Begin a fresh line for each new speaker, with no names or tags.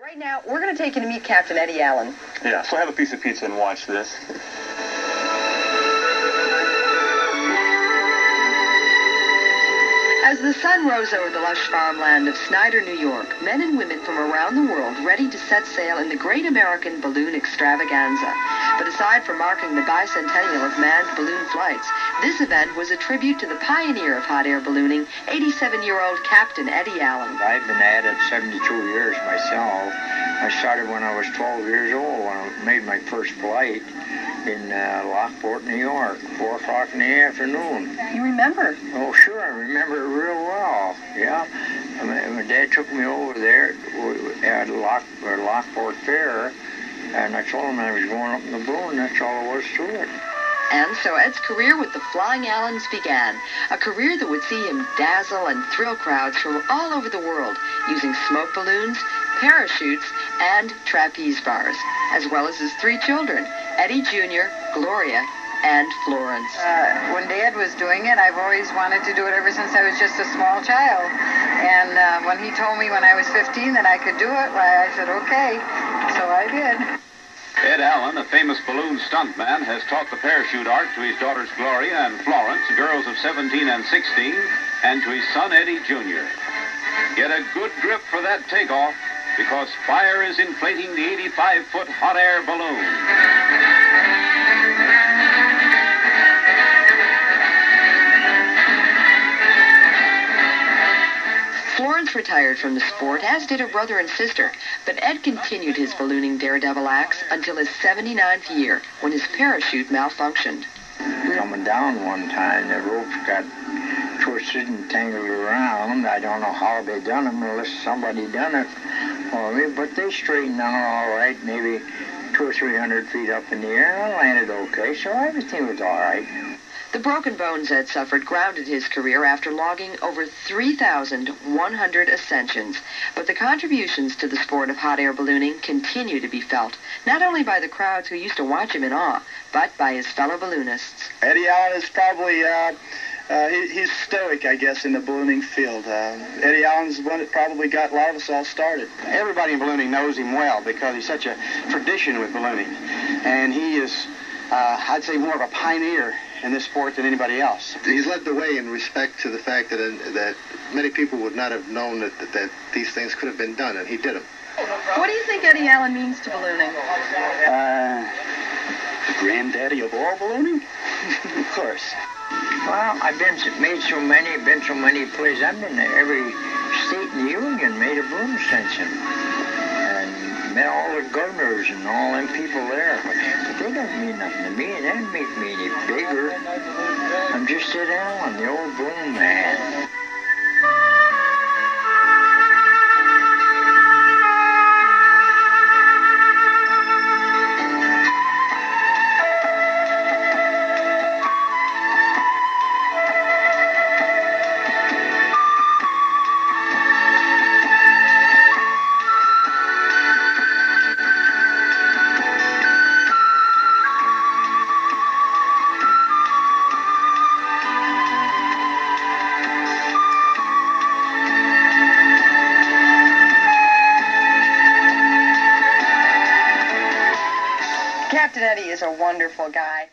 Right now, we're going to take you to meet Captain Eddie Allen.
Yeah, so have a piece of pizza and watch this.
As the sun rose over the lush farmland of Snyder, New York, men and women from around the world ready to set sail in the Great American Balloon Extravaganza. But aside from marking the bicentennial of manned balloon flights, this event was a tribute to the pioneer of hot air ballooning, 87-year-old Captain Eddie Allen.
I've been at it 72 years myself. I started when I was 12 years old when I made my first flight in Lockport, New York, 4 o'clock in the afternoon.
You remember?
Oh, sure, I remember it real well, yeah. My dad took me over there at Lockport Fair, and I told him I was going up in the balloon. That's all there was to it.
And so Ed's career with the Flying Allens began, a career that would see him dazzle and thrill crowds from all over the world using smoke balloons, parachutes, and trapeze bars, as well as his 3 children, Eddie Jr., Gloria, and Florence.
When Dad was doing it, I've always wanted to do it ever since I was just a small child. And when he told me when I was 15 that I could do it, I said, okay. So I did.
Ed Allen, a famous balloon stuntman, has taught the parachute art to his daughters Gloria and Florence, girls of 17 and 16, and to his son Eddie Jr. Get a good grip for that takeoff, because fire is inflating the 85-foot hot air balloon.
Florence retired from the sport, as did her brother and sister, but Ed continued his ballooning daredevil acts until his 79th year, when his parachute malfunctioned.
Coming down one time, the ropes got twisted and tangled around. I don't know how they done them unless somebody done it for me, but they straightened out all right, maybe 200 or 300 feet up in the air, and I landed okay, so everything was all right.
The broken bones Ed suffered grounded his career after logging over 3,100 ascensions. But the contributions to the sport of hot air ballooning continue to be felt, not only by the crowds who used to watch him in awe, but by his fellow balloonists.
Eddie Allen is probably, he's stoic, I guess, in the ballooning field. Eddie Allen's the one that probably got a lot of us all started.
Everybody in ballooning knows him well because he's such a tradition with ballooning. And he is, I'd say, more of a pioneer in this sport than anybody else.
He's led the way in respect to the fact that many people would not have known that these things could have been done, and he did them.
What do you think Eddie Allen means to ballooning?
The granddaddy of all ballooning? Of course.
Well, I've been so many places. I've been to every state in the Union, made a balloon ascension. And met all the governors and all them people there. But they don't mean nothing to me. They don't make me any bigger. I'm just Ed Allen, the old balloon man.
Captain Eddie is a wonderful guy.